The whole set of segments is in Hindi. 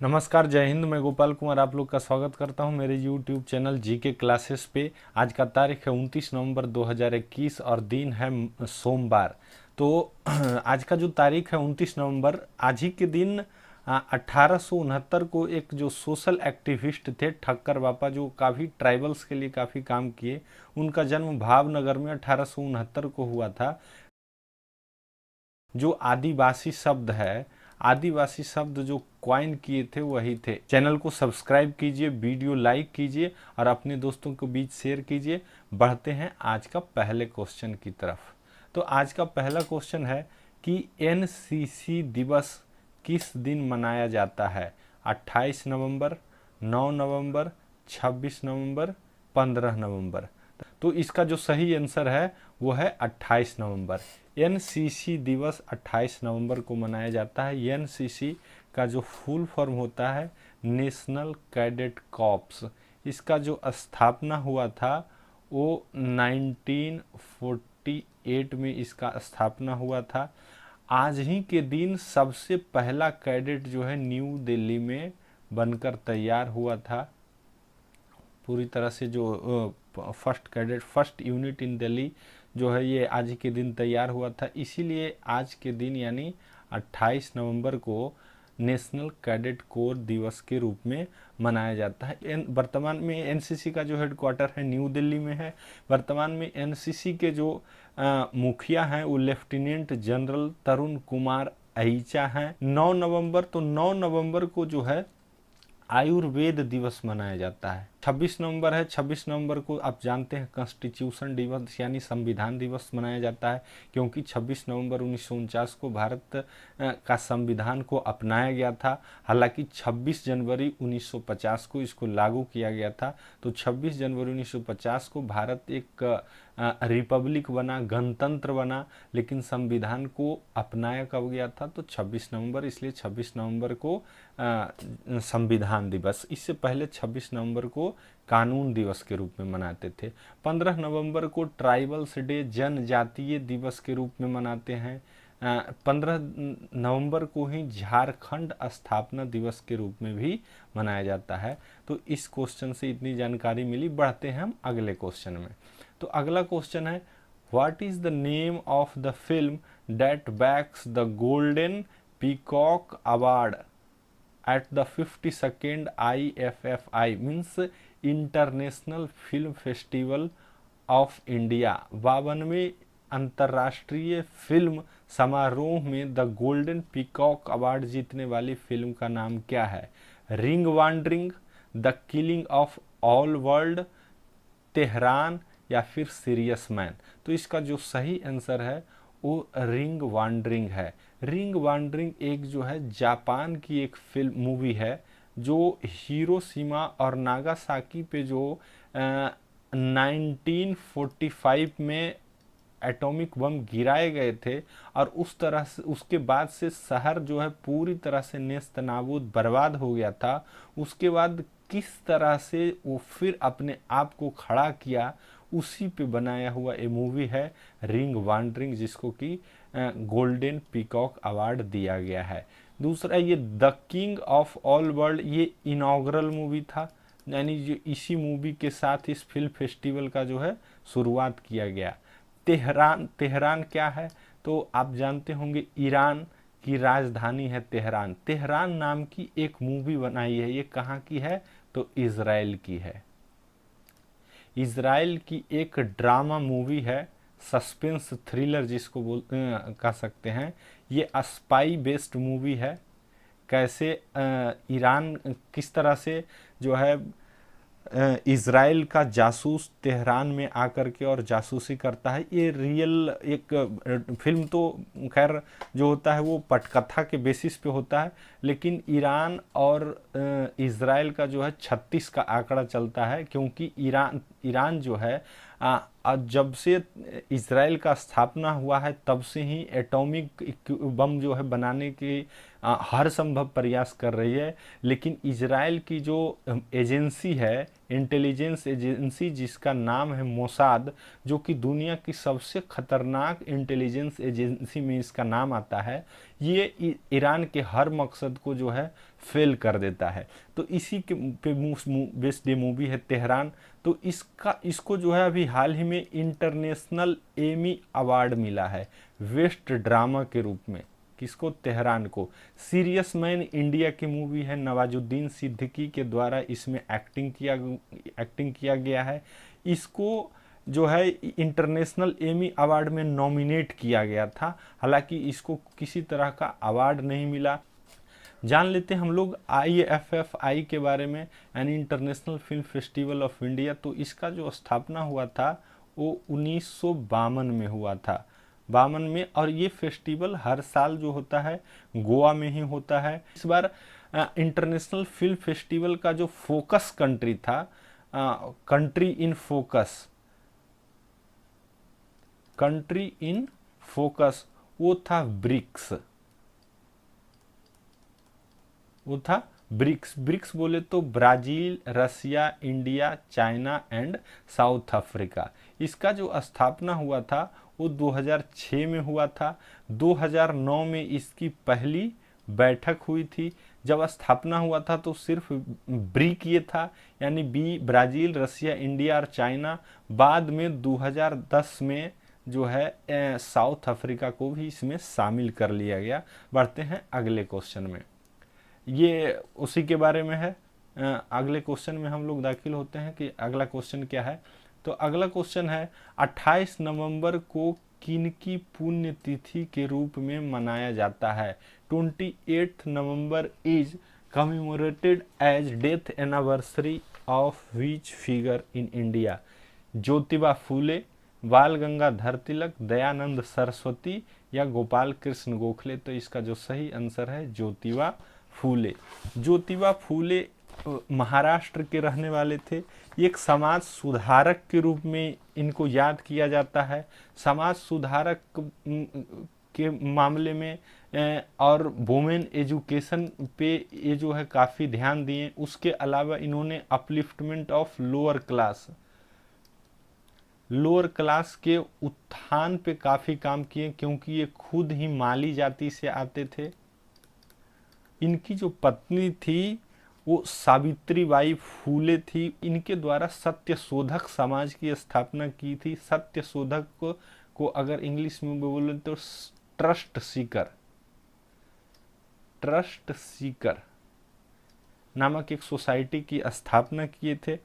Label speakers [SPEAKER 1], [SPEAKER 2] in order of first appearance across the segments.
[SPEAKER 1] नमस्कार, जय हिंद। मैं गोपाल कुमार आप लोग का स्वागत करता हूं मेरे YouTube चैनल जीके क्लासेस पे। आज का तारीख है 29 नवंबर 2021 और दिन है सोमवार। तो आज का जो तारीख है 29 नवंबर, आज ही के दिन 1869 को एक जो सोशल एक्टिविस्ट थे ठक्कर बापा, जो काफ़ी ट्राइबल्स के लिए काफ़ी काम किए, उनका जन्म भावनगर में 1869 को हुआ था। जो आदिवासी शब्द है, आदिवासी शब्द जो क्वाइन किए थे वही थे। चैनल को सब्सक्राइब कीजिए, वीडियो लाइक कीजिए और अपने दोस्तों के बीच शेयर कीजिए। बढ़ते हैं आज का पहले क्वेश्चन की तरफ। तो आज का पहला क्वेश्चन है कि एनसीसी दिवस किस दिन मनाया जाता है? 28 नवंबर, 9 नवंबर, 26 नवंबर, 15 नवंबर। तो इसका जो सही आंसर है वो है 28 नवंबर। एनसीसी दिवस 28 नवंबर को मनाया जाता है। एनसीसी का जो फुल फॉर्म होता है नेशनल कैडेट कॉर्प्स। इसका जो स्थापना हुआ था वो 1948 में इसका स्थापना हुआ था। आज ही के दिन सबसे पहला कैडेट जो है न्यू दिल्ली में बनकर तैयार हुआ था। पूरी तरह से जो first cadet, first unit in Delhi जो है ये आज के दिन तैयार हुआ था। इसीलिए आज के दिन यानी 28 नवंबर को नेशनल कैडेट कोर दिवस के रूप में मनाया जाता है। वर्तमान में एनसीसी का जो हेडक्वार्टर है न्यू दिल्ली में है। वर्तमान में एनसीसी के जो मुखिया हैं वो लेफ्टिनेंट जनरल तरुण कुमार अहीचा हैं। 9 नवंबर, तो 9 नवंबर को जो है आयुर्वेद दिवस मनाया जाता है। 26 नवंबर है, 26 नवंबर को आप जानते हैं कॉन्स्टिट्यूशन दिवस यानी संविधान दिवस मनाया जाता है, क्योंकि 26 नवंबर 1949 को भारत का संविधान को अपनाया गया था। हालांकि 26 जनवरी 1950 को इसको लागू किया गया था। तो 26 जनवरी 1950 को भारत एक रिपब्लिक बना, गणतंत्र बना, लेकिन संविधान को अपनाया कब गया था? तो 26 नवंबर। इसलिए 26 नवंबर को संविधान दिवस। इससे पहले 26 नवंबर को कानून दिवस के रूप में मनाते थे। 15 नवंबर को ट्राइबल्स डे, जनजातीय दिवस के रूप में मनाते हैं। 15 नवंबर को ही झारखंड स्थापना दिवस के रूप में भी मनाया जाता है। तो इस क्वेश्चन से इतनी जानकारी मिली। बढ़ते हैं हम अगले क्वेश्चन में। तो अगला क्वेश्चन है, what is the name of the film that backs the golden peacock award at the 52nd IFFI means international film festival of India. 52वें अंतर्राष्ट्रीय फिल्म समारोह में द गोल्डन पीकॉक अवार्ड जीतने वाली फिल्म का नाम क्या है? Ring wandering, the killing of all world, Tehran या फिर सीरियस मैन। तो इसका जो सही आंसर है वो रिंग वांडरिंग है। रिंग वांडरिंग एक जो है जापान की एक फिल्म मूवी है, जो हिरोशिमा और नागासाकी पे जो 1945 में एटॉमिक बम गिराए गए थे, और उस तरह से उसके बाद से शहर जो है पूरी तरह से नेस्त नाबूद बर्बाद हो गया था। उसके बाद किस तरह से वो फिर अपने आप को खड़ा किया, उसी पे बनाया हुआ ये मूवी है रिंग वांडरिंग, जिसको कि गोल्डन पीकॉक अवार्ड दिया गया है। दूसरा, ये the king of all world, ये इनॉग्रल मूवी था, यानी जो इसी मूवी के साथ इस फिल्म फेस्टिवल का जो है शुरुआत किया गया। तेहरान, तेहरान क्या है? तो आप जानते होंगे ईरान की राजधानी है तेहरान। तेहरान नाम की एक मूवी बनाई है, ये कहाँ की है? तो इजराइल की है। इजराइल की एक ड्रामा मूवी है, सस्पेंस थ्रिलर जिसको कह सकते हैं। ये स्पाई बेस्ड मूवी है। कैसे ईरान किस तरह से जो है इजराइल का जासूस तेहरान में आकर के और जासूसी करता है। ये रियल एक फिल्म तो खैर जो होता है वो पटकथा के बेसिस पे होता है, लेकिन ईरान और इजराइल का जो है 36 का आंकड़ा चलता है, क्योंकि ईरान जो है जब से इजराइल का स्थापना हुआ है तब से ही एटॉमिक बम जो है बनाने की हर संभव प्रयास कर रही है, लेकिन इजराइल की जो एजेंसी है, इंटेलिजेंस एजेंसी जिसका नाम है मोसाद, जो कि दुनिया की सबसे खतरनाक इंटेलिजेंस एजेंसी में इसका नाम आता है, ये ईरान के हर मकसद को जो है फेल कर देता है। तो इसी के पे बेस्ड ये मूवी है तेहरान। तो इसको जो है अभी हाल ही में इंटरनेशनल एमी अवार्ड मिला है बेस्ट ड्रामा के रूप में। किसको? तेहरान को। सीरियस मैन इंडिया की मूवी है, नवाजुद्दीन सिद्दीकी के द्वारा इसमें एक्टिंग किया गया है। इसको जो है इंटरनेशनल एमी अवार्ड में नॉमिनेट किया गया था, हालांकि इसको किसी तरह का अवार्ड नहीं मिला। जान लेते हैं हम लोग IFFI के बारे में, यानी international film festival of India. तो इसका जो स्थापना हुआ था वो 1952 में हुआ था, 52 में। और ये फेस्टिवल हर साल जो होता है गोवा में ही होता है। इस बार इंटरनेशनल फिल्म फेस्टिवल का जो फोकस कंट्री था, कंट्री इन फोकस, वो था ब्रिक्स। ब्रिक्स बोले तो Brazil, Russia, India, China and South Africa. इसका जो स्थापना हुआ था वो 2006 में हुआ था। 2009 में इसकी पहली बैठक हुई थी। जब स्थापना हुआ था तो सिर्फ ब्रिक ये था, यानी ब्राजील, रसिया, इंडिया और चाइना। बाद में 2010 में जो है साउथ अफ्रीका को भी इसमें शामिल कर लिया गया। बढ़ते हैं अगले क्वेश्चन में, ये उसी के बारे में है। अगले क्वेश्चन में हम लोग दाखिल होते हैं कि अगला क्वेश्चन क्या है। तो अगला क्वेश्चन है 28 नवंबर को किनकी पुण्यतिथि के रूप में मनाया जाता है? 28 November is commemorated as death anniversary of which figure in India? Jyotiba Phule, Bal Gangadhar तिलक, दयानंद सरस्वती या गोपाल कृष्ण गोखले? तो इसका जो सही आंसर है ज्योतिबा फूले। ज्योतिबा फूले महाराष्ट्र के रहने वाले थे। एक समाज सुधारक के रूप में इनको याद किया जाता है। समाज सुधारक के मामले में और वुमेन एजुकेशन पे ये जो है काफ़ी ध्यान दिए। उसके अलावा इन्होंने अपलिफ्टमेंट ऑफ लोअर क्लास के उत्थान पे काफ़ी काम किए, क्योंकि ये खुद ही माली जाति से आते थे। इनकी जो पत्नी थी वो सावित्रीबाई फूले थी। इनके द्वारा सत्यशोधक समाज की स्थापना की थी। सत्यशोधक को अगर इंग्लिश में बोले तो ट्रस्ट सीकर नामक एक सोसाइटी की स्थापना किए थे।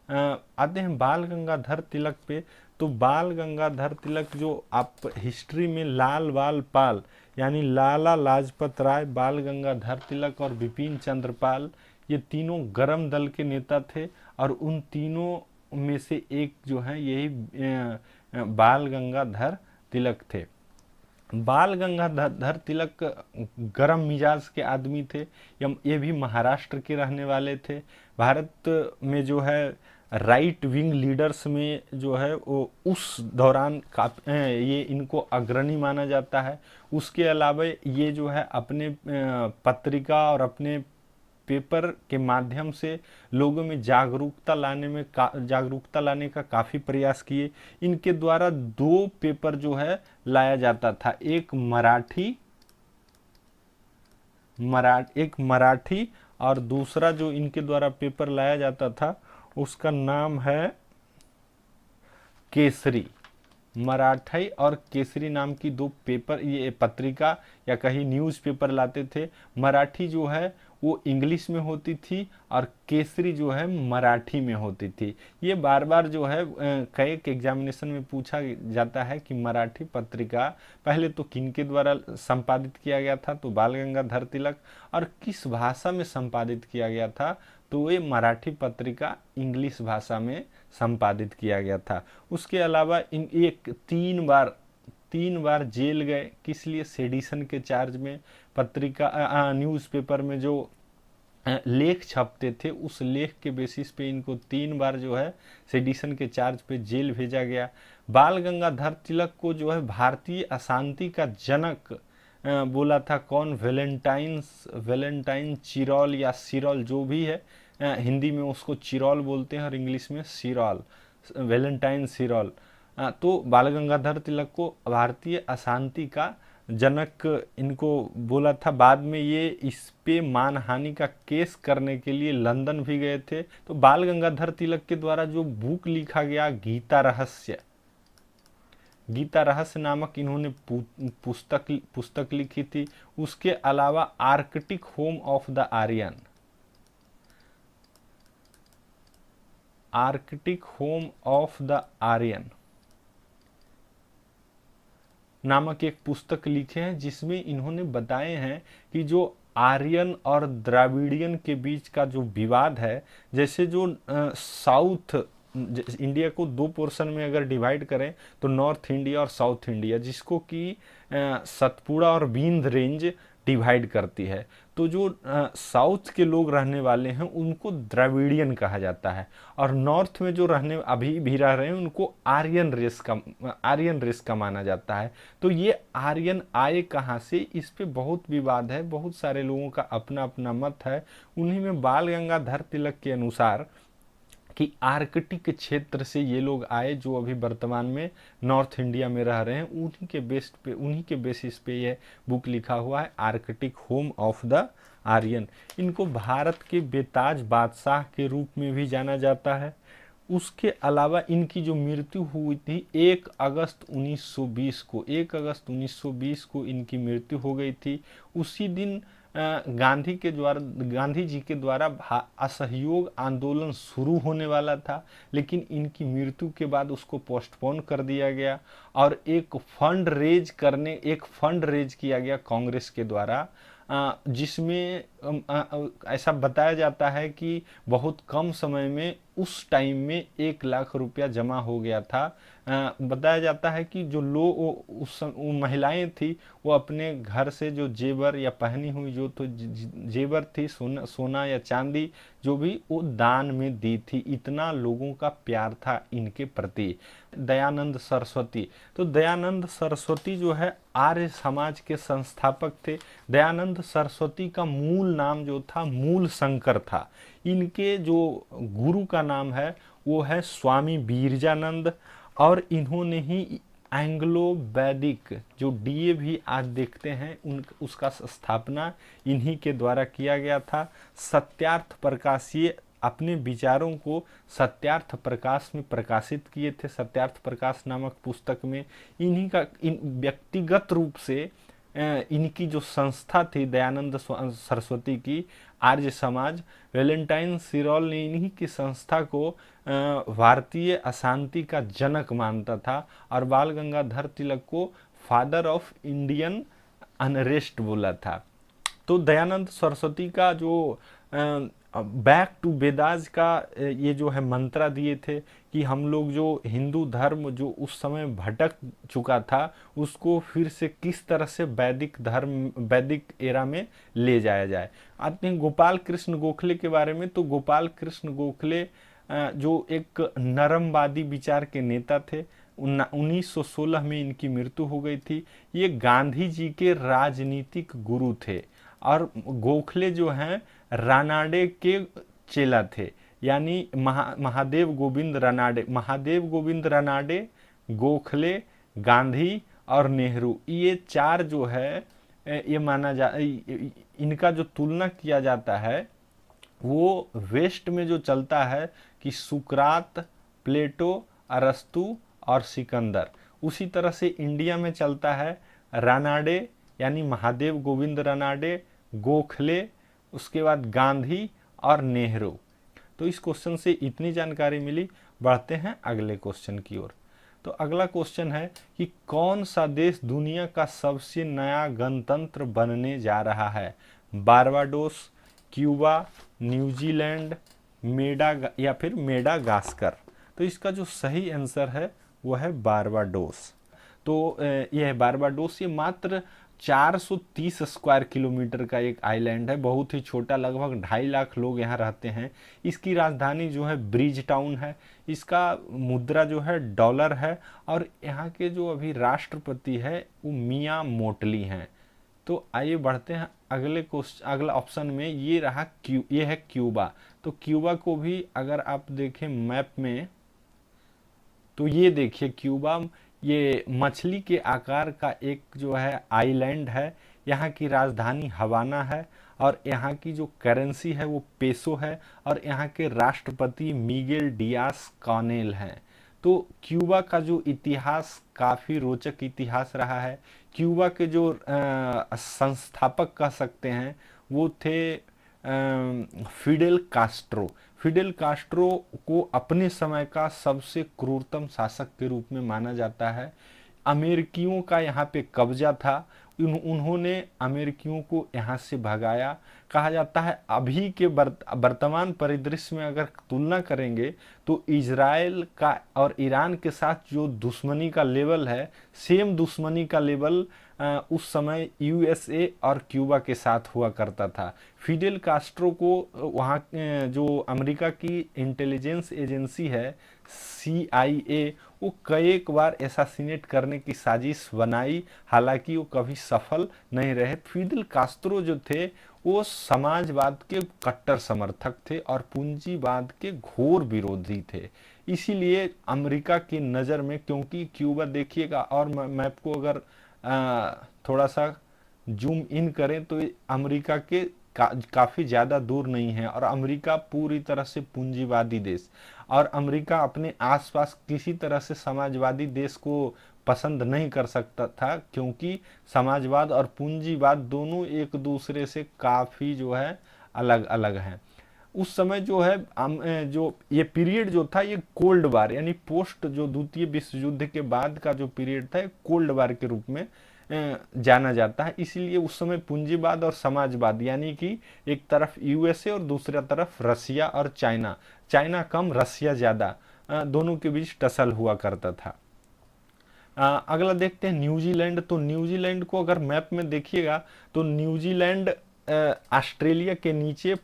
[SPEAKER 1] आते हैं बाल गंगाधर तिलक पे। तो बाल गंगाधर तिलक जो आप हिस्ट्री में लाल बाल पाल, यानी लाला लाजपत राय, बाल गंगाधर तिलक और बिपिन चंद्र पाल, ये तीनों गरम दल के नेता थे। और उन तीनों में से एक जो है यही बाल गंगाधर तिलक थे। बाल गंगाधर तिलक गरम मिजाज के आदमी थे। ये भी महाराष्ट्र के रहने वाले थे। भारत में जो है राइट विंग लीडर्स में जो है वो उस दौरान ये इनको अग्रणी माना जाता है। उसके अलावा ये जो है अपने पत्रिका और अपने पेपर के माध्यम से लोगों में जागरूकता लाने का काफ़ी प्रयास किए। इनके द्वारा 2 पेपर जो है लाया जाता था, एक मराठी और दूसरा जो इनके द्वारा पेपर लाया जाता था उसका नाम है केसरी। मराठी और केसरी नाम की 2 पेपर, ये पत्रिका या कहीं न्यूज़पेपर लाते थे। मराठी जो है वो इंग्लिश में होती थी और केसरी जो है मराठी में होती थी। ये बार बार जो है कई एग्जामिनेशन में पूछा जाता है कि मराठी पत्रिका पहले तो किन के द्वारा संपादित किया गया था? तो बाल गंगाधर तिलक। और किस भाषा में संपादित किया गया था? तो ये मराठी पत्रिका इंग्लिश भाषा में संपादित किया गया था। उसके अलावा एक 3 बार जेल गए। किस लिए? सेडिशन के चार्ज में। पत्रिका न्यूज़पेपर में जो लेख छपते थे उस लेख के बेसिस पे इनको 3 बार जो है सेडिशन के चार्ज पे जेल भेजा गया। बाल गंगाधर तिलक को जो है भारतीय अशांति का जनक बोला था कौन, वेलेंटाइन चिरॉल या सिरॉल जो भी है, हिंदी में उसको चिरॉल बोलते हैं और इंग्लिश में सिरॉल, वेलेंटाइन सिरॉल। तो बाल गंगाधर तिलक को भारतीय अशांति का जनक इनको बोला था। बाद में ये इस पे मानहानि का केस करने के लिए लंदन भी गए थे। तो बाल गंगाधर तिलक के द्वारा जो बुक लिखा गया गीता रहस्य नामक इन्होंने पुस्तक लिखी थी। उसके अलावा Arctic home of the Aryan नामक एक पुस्तक लिखे हैं, जिसमें इन्होंने बताए हैं कि जो आर्यन और द्राविडियन के बीच का जो विवाद है, जैसे जो साउथ इंडिया को दो पोर्शन में अगर डिवाइड करें तो नॉर्थ इंडिया और साउथ इंडिया, जिसको कि सतपुड़ा और विंध्य रेंज डिवाइड करती है। तो जो साउथ के लोग रहने वाले हैं उनको द्रविडियन कहा जाता है, और नॉर्थ में जो रहने अभी भी रह रहे हैं उनको आर्यन रेस का माना जाता है। तो ये आर्यन आए कहाँ से, इस पे बहुत विवाद है, बहुत सारे लोगों का अपना अपना मत है। उन्हीं में बाल गंगाधर तिलक के अनुसार कि आर्कटिक क्षेत्र से ये लोग आए, जो अभी वर्तमान में नॉर्थ इंडिया में रह रहे हैं, उन्हीं के बेसिस पे ये बुक लिखा हुआ है, Arctic home of the Aryan. इनको भारत के बेताज बादशाह के रूप में भी जाना जाता है। उसके अलावा इनकी जो मृत्यु हुई थी 1 अगस्त 1920 को इनकी मृत्यु हो गई थी। उसी दिन गांधी जी के द्वारा असहयोग आंदोलन शुरू होने वाला था, लेकिन इनकी मृत्यु के बाद उसको पोस्टपोन कर दिया गया और एक फंड रेज किया गया कांग्रेस के द्वारा, जिसमें ऐसा बताया जाता है कि बहुत कम समय में उस टाइम में 1 लाख रुपया जमा हो गया था। बताया जाता है कि जो लोग वो महिलाएं थी, वो अपने घर से जो जेवर या पहनी हुई जो तो जेवर थी, सोना या चांदी जो भी, वो दान में दी थी। इतना लोगों का प्यार था इनके प्रति। दयानंद सरस्वती, तो दयानंद सरस्वती जो है आर्य समाज के संस्थापक थे। दयानंद सरस्वती का मूल नाम जो था मूल शंकर था। इनके जो गुरु का नाम है वो है स्वामी बीरजानंद, और इन्होंने ही एंग्लो वैदिक जो डीएवी आज देखते हैं उसका स्थापना इन्हीं के द्वारा किया गया था। सत्यार्थ प्रकाशीय अपने विचारों को सत्यार्थ प्रकाश में प्रकाशित किए थे। सत्यार्थ प्रकाश नामक पुस्तक में इन्हीं का व्यक्तिगत रूप से इनकी जो संस्था थी दयानंद सरस्वती की, आर्य समाज, वेलेंटाइन सिरॉल ने इन्हीं की संस्था को भारतीय अशांति का जनक मानता था, और बाल गंगाधर तिलक को फादर ऑफ इंडियन अनरेस्ट बोला था। तो दयानंद सरस्वती का जो बैक टू वेदास का ये जो है मंत्रा दिए थे कि हम लोग जो हिंदू धर्म जो उस समय भटक चुका था उसको फिर से किस तरह से वैदिक एरा में ले जाया जाए। आते हैं गोपाल कृष्ण गोखले के बारे में। तो गोपाल कृष्ण गोखले जो एक नरमवादी विचार के नेता थे, 1916 में इनकी मृत्यु हो गई थी। ये गांधी जी के राजनीतिक गुरु थे, और गोखले जो हैं रानाडे के चेला थे, यानी महादेव गोविंद रानाडे, गोखले, गांधी और नेहरू, ये 4 जो है ये इनका जो तुलना किया जाता है वो वेस्ट में जो चलता है कि सुकरात, प्लेटो, अरस्तु और सिकंदर, उसी तरह से इंडिया में चलता है रानाडे यानी महादेव गोविंद रानाडे, गोखले, उसके बाद गांधी और नेहरू। तो इस क्वेश्चन से इतनी जानकारी मिली। बढ़ते हैं अगले क्वेश्चन की ओर। तो अगला क्वेश्चन है कि कौन सा देश दुनिया का सबसे नया गणतंत्र बनने जा रहा है? Barbados, Cuba, New Zealand, Madagascar. तो इसका जो सही आंसर है वो है बारबाडोस। तो यह बारबाडोस ये मात्र 430 स्क्वायर किलोमीटर का एक आइलैंड है, बहुत ही छोटा, लगभग 2.5 लाख लोग यहाँ रहते हैं। इसकी राजधानी जो है ब्रिज टाउन है। इसका मुद्रा जो है डॉलर है, और यहाँ के जो अभी राष्ट्रपति है वो मियाँ मोटली हैं। तो आइए बढ़ते हैं अगले क्वेश्चन, अगला ऑप्शन में। ये रहा ये है क्यूबा। तो क्यूबा को भी अगर आप देखें मैप में, तो ये देखिए क्यूबा, ये मछली के आकार का एक जो है आइलैंड है। यहाँ की राजधानी हवाना है और यहाँ की जो करेंसी है वो पेसो है और यहाँ के राष्ट्रपति मिगेल डियास कानेल हैं। तो क्यूबा का जो इतिहास काफ़ी रोचक इतिहास रहा है। क्यूबा के जो संस्थापक कह सकते हैं वो थे फिडेल कास्ट्रो। फिडेल कास्ट्रो को अपने समय का सबसे क्रूरतम शासक के रूप में माना जाता है। अमेरिकियों का यहाँ पे कब्जा था, उन्होंने अमेरिकियों को यहाँ से भगाया। कहा जाता है अभी के वर्तमान परिदृश्य में अगर तुलना करेंगे तो इजराइल का और ईरान के साथ जो दुश्मनी का लेवल है, सेम दुश्मनी का लेवल उस समय यूएसए और क्यूबा के साथ हुआ करता था। फिडेल कास्ट्रो को वहाँ जो अमेरिका की इंटेलिजेंस एजेंसी है CIA, वो कई बार एसासिनेट करने की साजिश बनाई, हालांकि वो कभी सफल नहीं रहे। फिडेल कास्ट्रो जो थे वो समाजवाद के कट्टर समर्थक थे और पूंजीवाद के घोर विरोधी थे। इसीलिए अमेरिका की नज़र में, क्योंकि क्यूबा देखिएगा, और मैप को अगर थोड़ा सा जूम इन करें तो अमेरिका के काफ़ी ज़्यादा दूर नहीं है और अमेरिका पूरी तरह से पूंजीवादी देश, और अमेरिका अपने आसपास किसी तरह से समाजवादी देश को पसंद नहीं कर सकता था, क्योंकि समाजवाद और पूंजीवाद दोनों एक दूसरे से काफ़ी जो है अलग अलग हैं। उस समय जो है जो ये पीरियड जो था, ये कोल्ड वार यानी पोस्ट जो द्वितीय विश्व युद्ध के बाद का जो पीरियड था, कोल्ड वार के रूप में जाना जाता है। इसीलिए उस समय पूंजीवाद और समाजवाद यानी कि एक तरफ यूएसए और दूसरा तरफ रसिया और चाइना, चाइना कम रसिया ज़्यादा, दोनों के बीच टसल हुआ करता था। अगला देखते हैं न्यूजीलैंड। तो न्यूजीलैंड को अगर मैप में देखिएगा तो न्यूजीलैंड ऑस्ट्रेलिया के नीचे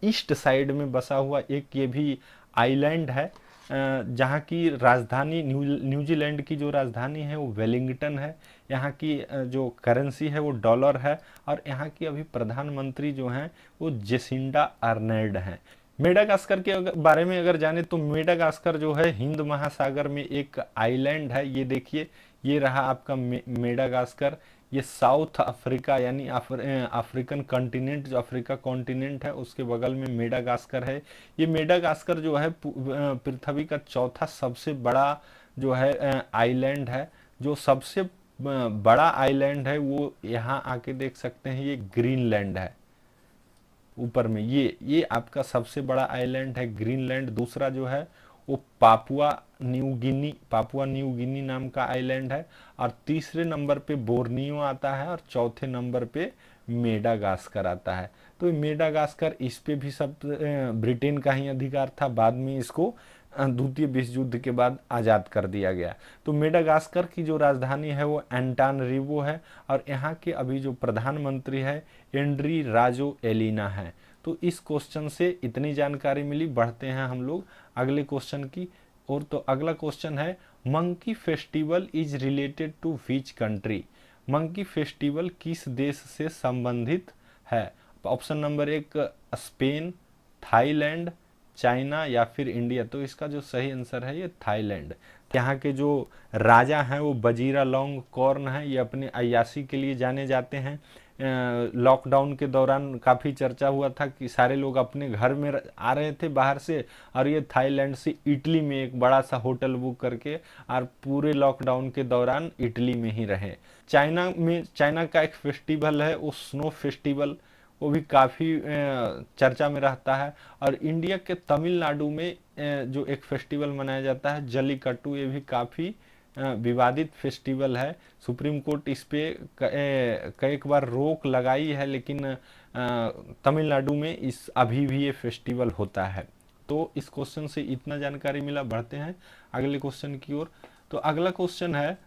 [SPEAKER 1] ईस्ट साइड में बसा हुआ एक ये भी आइलैंड है, जहाँ की राजधानी न्यूजीलैंड की जो राजधानी है वो वेलिंगटन है। यहाँ की जो करेंसी है वो डॉलर है और यहाँ की अभी प्रधानमंत्री जो हैं वो जेसिंडा अर्नेल्ड हैं। मेडागास्कर के बारे में अगर जाने तो मेडागास्कर जो है हिंद महासागर में एक आइलैंड है। ये देखिए, ये रहा आपका मेडागास्कर। ये साउथ अफ्रीका यानी अफ्रीकन कॉन्टिनेंट, जो अफ्रीका कॉन्टिनेंट है उसके बगल में मेडागास्कर है। ये मेडागास्कर जो है पृथ्वी का चौथा सबसे बड़ा जो है आइलैंड है। जो सबसे बड़ा आइलैंड है वो यहाँ आके देख सकते हैं, ये ग्रीनलैंड है ऊपर में। ये आपका सबसे बड़ा आइलैंड है ग्रीनलैंड। दूसरा जो है वो पापुआ न्यू गिनी नाम का आइलैंड है और तीसरे नंबर पे बोर्नियो आता है और चौथे नंबर पे मेडागास्कर आता है। तो मेडागास्कर, इस पे भी सब ब्रिटेन का ही अधिकार था, बाद में इसको द्वितीय विश्व युद्ध के बाद आज़ाद कर दिया गया। तो मेडागास्कर की जो राजधानी है वो एंटानरिवो है और यहाँ के अभी जो प्रधानमंत्री है एंड्री राजो एलिना है। तो इस क्वेश्चन से इतनी जानकारी मिली। बढ़ते हैं हम लोग अगले क्वेश्चन की ओर। तो अगला क्वेश्चन है, monkey festival is related to which country? मंकी फेस्टिवल किस देश से संबंधित है? Option number 1 Spain, Thailand, China या फिर इंडिया। तो इसका जो सही आंसर है ये थाईलैंड। यहाँ के जो राजा हैं वो बजीरा लॉन्ग कॉर्न हैं। ये अपने अय्याशी के लिए जाने जाते हैं। लॉकडाउन के दौरान काफ़ी चर्चा हुआ था कि सारे लोग अपने घर में आ रहे थे बाहर से और ये थाईलैंड से इटली में एक बड़ा सा होटल बुक करके और पूरे लॉकडाउन के दौरान इटली में ही रहे। चाइना का एक फेस्टिवल है वो स्नो फेस्टिवल, वो भी काफ़ी चर्चा में रहता है। और इंडिया के तमिलनाडु में जो एक फेस्टिवल मनाया जाता है जल्लीकट्टू, ये भी काफ़ी विवादित फेस्टिवल है। सुप्रीम कोर्ट इस पे कई बार रोक लगाई है, लेकिन तमिलनाडु में इस अभी भी ये फेस्टिवल होता है। तो इस क्वेश्चन से इतना जानकारी मिला। बढ़ते हैं अगले क्वेश्चन की ओर। तो अगला क्वेश्चन है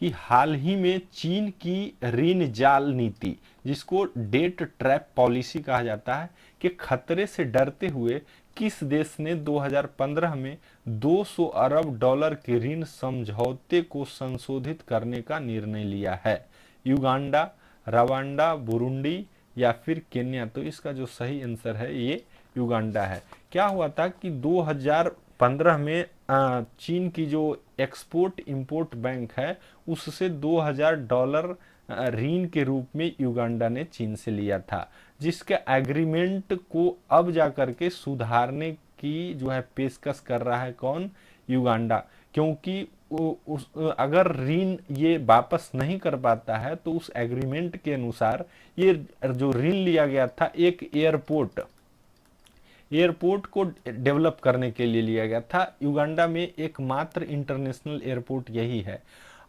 [SPEAKER 1] कि हाल ही में चीन की ऋण जाल नीति, जिसको डेट ट्रैप पॉलिसी कहा जाता है, कि खतरे से डरते हुए किस देश ने 2015 में 200 अरब डॉलर के ऋण समझौते को संशोधित करने का निर्णय लिया है? युगांडा, रवांडा, बुरुंडी या फिर केन्या? तो इसका जो सही आंसर है ये युगांडा है। क्या हुआ था कि 2015 में चीन की जो एक्सपोर्ट इंपोर्ट बैंक है उससे $2000 ऋण के रूप में युगांडा ने चीन से लिया था, जिसके एग्रीमेंट को अब जाकर के सुधारने की जो है पेशकश कर रहा है कौन? युगांडा। क्योंकि अगर ऋण ये वापस नहीं कर पाता है तो उस एग्रीमेंट के अनुसार ये जो ऋण लिया गया था एक एयरपोर्ट को डेवलप करने के लिए लिया गया था। युगांडा में एकमात्र इंटरनेशनल एयरपोर्ट यही है।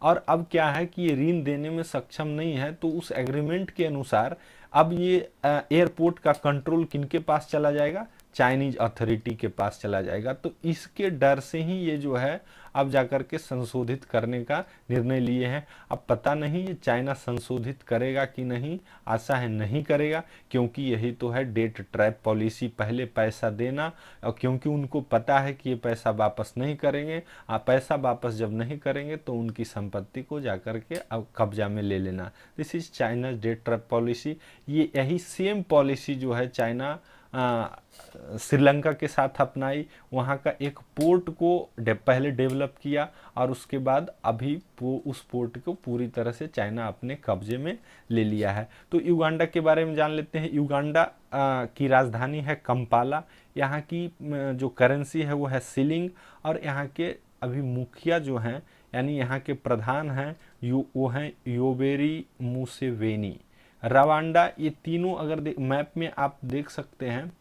[SPEAKER 1] और अब क्या है कि ये ऋण देने में सक्षम नहीं है, तो उस एग्रीमेंट के अनुसार अब ये एयरपोर्ट का कंट्रोल किनके पास चला जाएगा? चाइनीज अथॉरिटी के पास चला जाएगा। तो इसके डर से ही ये जो है अब जाकर के संशोधित करने का निर्णय लिए हैं। अब पता नहीं ये चाइना संशोधित करेगा कि नहीं, आशा है नहीं करेगा, क्योंकि यही तो है डेट ट्रैप पॉलिसी, पहले पैसा देना, और क्योंकि उनको पता है कि ये पैसा वापस नहीं करेंगे, पैसा वापस जब नहीं करेंगे तो उनकी संपत्ति को जाकर के अब कब्जा में ले लेना। This is China debt trap policy. ये यही सेम पॉलिसी जो है चाइना श्रीलंका के साथ अपनाई। वहाँ का एक पोर्ट को पहले डेवलप किया और उसके बाद अभी उस पोर्ट को पूरी तरह से चाइना अपने कब्जे में ले लिया है। तो युगांडा के बारे में जान लेते हैं। युगांडा की राजधानी है कंपाला। यहाँ की जो करेंसी है वो है शिलिंग, और यहाँ के अभी मुखिया जो हैं यानी यहाँ के प्रधान हैं वो हैं योवेरी मुसेवेनी। रवांडा, ये तीनों अगर मैप में आप देख सकते हैं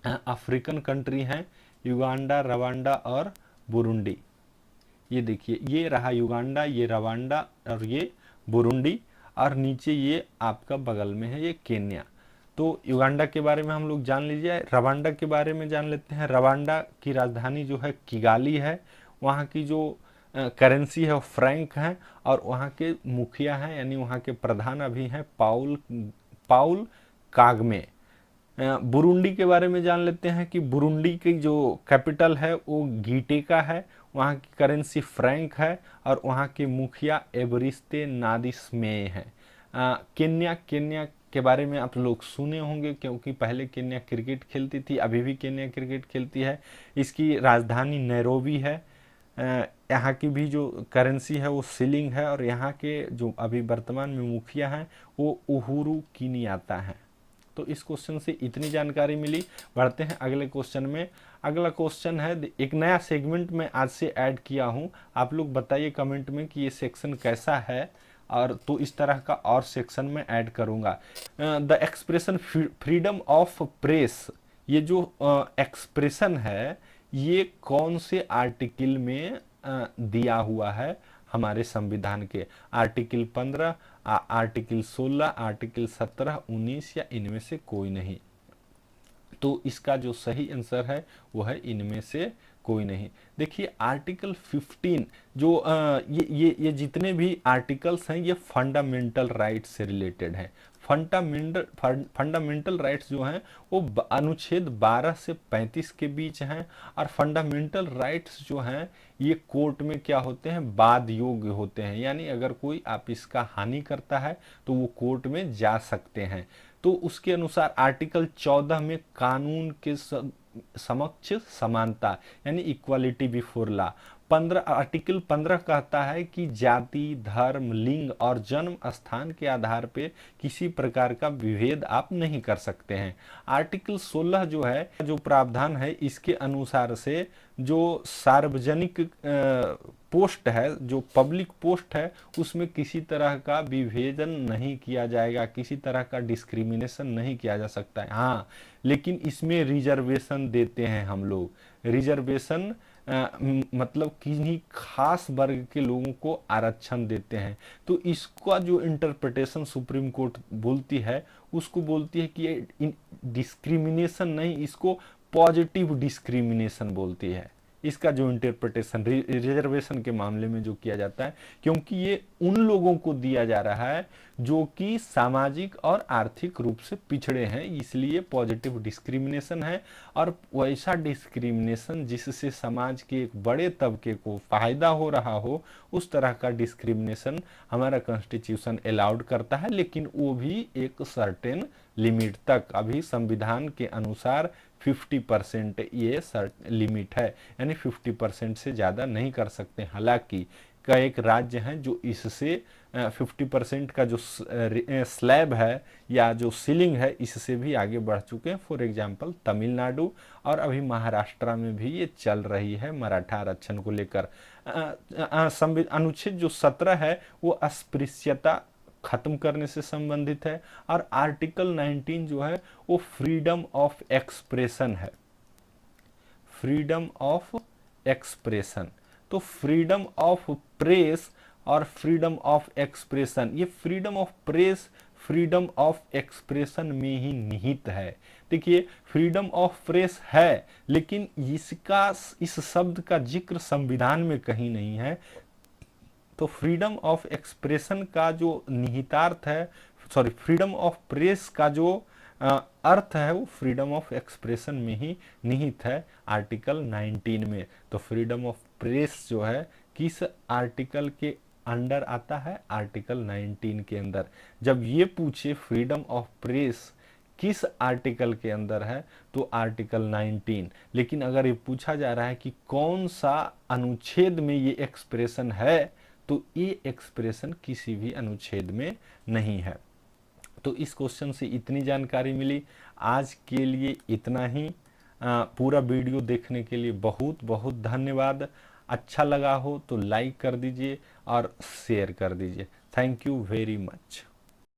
[SPEAKER 1] अफ्रीकन कंट्री हैं, युगांडा, रवांडा और बुरुंडी। ये देखिए, ये रहा युगांडा, ये रवांडा और ये बुरुंडी, और नीचे ये आपका बगल में है ये केन्या। तो युगांडा के बारे में हम लोग जान लीजिए। रवांडा के बारे में जान लेते हैं। रवांडा की राजधानी जो है किगाली है। वहाँ की जो करेंसी है वो फ्रैंक है, और वहाँ के मुखिया हैं यानी वहाँ के प्रधान अभी हैं पाउल कागमे। बुरुंडी के बारे में जान लेते हैं कि बुरुंडी की जो कैपिटल है वो गीटेका है। वहाँ की करेंसी फ्रैंक है, और वहाँ के मुखिया एवरिस्ते नादिस्मेय है। केन्या के बारे में आप लोग सुने होंगे, क्योंकि पहले केन्या क्रिकेट खेलती थी, अभी भी केन्या क्रिकेट खेलती है। इसकी राजधानी नैरोबी है। यहाँ की भी जो करेंसी है वो शिलिंग है, और यहाँ के जो अभी वर्तमान में मुखिया हैं वो उहुरु केनियात्ता हैं। तो इस क्वेश्चन से इतनी जानकारी मिली। बढ़ते हैं अगले क्वेश्चन में। अगला क्वेश्चन है, एक नया सेगमेंट मैं आज से ऐड किया हूँ। आप लोग बताइए कमेंट में कि ये सेक्शन कैसा है, और तो इस तरह का और सेक्शन में ऐड करूँगा। The expression freedom of press, ये जो एक्सप्रेशन है ये कौन से आर्टिकल में दिया हुआ है हमारे संविधान के? आर्टिकल 15, आर्टिकल 16, आर्टिकल 17, 19 या इनमें से कोई नहीं। तो इसका जो सही आंसर है वो है इनमें से कोई नहीं। देखिए आर्टिकल 15 जो ये जितने भी आर्टिकल्स हैं ये फंडामेंटल राइट्स से रिलेटेड हैं। फंडामेंटल राइट्स जो हैं वो अनुच्छेद 12 से 35 के बीच हैं, और फंडामेंटल राइट्स जो हैं ये कोर्ट में क्या होते हैं? वाद योग्य होते हैं, यानी अगर कोई आप इसका हानि करता है तो वो कोर्ट में जा सकते हैं। तो उसके अनुसार आर्टिकल 14 में कानून के समक्ष समानता यानी इक्वालिटी बिफोर लॉ। आर्टिकल 15 कहता है कि जाति, धर्म, लिंग और जन्म स्थान के आधार पे किसी प्रकार का विभेद आप नहीं कर सकते हैं। आर्टिकल 16 जो है, जो प्रावधान है इसके अनुसार से जो सार्वजनिक पोस्ट है, जो पब्लिक पोस्ट है, उसमें किसी तरह का विभेदन नहीं किया जाएगा, किसी तरह का डिस्क्रिमिनेशन नहीं किया जा सकता है। हाँ, लेकिन इसमें रिजर्वेशन देते हैं हम लोग। रिजर्वेशन मतलब किन्हीं खास वर्ग के लोगों को आरक्षण देते हैं। तो इसका जो इंटरप्रिटेशन सुप्रीम कोर्ट बोलती है उसको बोलती है कि ये डिस्क्रिमिनेशन नहीं, इसको पॉजिटिव डिस्क्रिमिनेशन बोलती है। इसका जो इंटरप्रिटेशन रिजर्वेशन के मामले में जो किया जाता है, क्योंकि ये उन लोगों को दिया जा रहा है जो कि सामाजिक और आर्थिक रूप से पिछड़े हैं, इसलिए पॉजिटिव डिस्क्रिमिनेशन है। और वैसा डिस्क्रिमिनेशन जिससे समाज के एक बड़े तबके को फायदा हो रहा हो, उस तरह का डिस्क्रिमिनेशन हमारा कॉन्स्टिट्यूशन अलाउड करता है, लेकिन वो भी एक सर्टेन लिमिट तक। अभी संविधान के अनुसार 50% ये लिमिट है, यानी 50% से ज़्यादा नहीं कर सकते। हालांकि कई एक राज्य हैं जो इससे 50% का जो स्लैब है या जो सीलिंग है, इससे भी आगे बढ़ चुके हैं। फॉर एग्जांपल तमिलनाडु, और अभी महाराष्ट्र में भी ये चल रही है मराठा आरक्षण को लेकर। अनुच्छेद जो 17 है वो अस्पृश्यता खत्म करने से संबंधित है, और आर्टिकल 19 जो है वो फ्रीडम ऑफ एक्सप्रेशन है, फ्रीडम ऑफ एक्सप्रेशन। तो फ्रीडम ऑफ प्रेस और फ्रीडम ऑफ एक्सप्रेशन, ये freedom of press freedom of expression में ही निहित है। देखिए, फ्रीडम ऑफ प्रेस है, लेकिन इसका इस शब्द का जिक्र संविधान में कहीं नहीं है। तो फ्रीडम ऑफ एक्सप्रेशन का जो निहितार्थ है, सॉरी, फ्रीडम ऑफ प्रेस का जो अर्थ है वो फ्रीडम ऑफ एक्सप्रेशन में ही निहित है, आर्टिकल 19 में। तो फ्रीडम ऑफ प्रेस जो है किस आर्टिकल के अंडर आता है? आर्टिकल 19 के अंदर। जब ये पूछे फ्रीडम ऑफ प्रेस किस आर्टिकल के अंदर है, तो आर्टिकल 19। लेकिन अगर ये पूछा जा रहा है कि कौन सा अनुच्छेद में ये एक्सप्रेशन है, तो ये एक्सप्रेशन किसी भी अनुच्छेद में नहीं है। तो इस क्वेश्चन से इतनी जानकारी मिली। आज के लिए इतना ही। पूरा वीडियो देखने के लिए बहुत बहुत धन्यवाद। अच्छा लगा हो तो लाइक कर दीजिए और शेयर कर दीजिए। Thank you very much.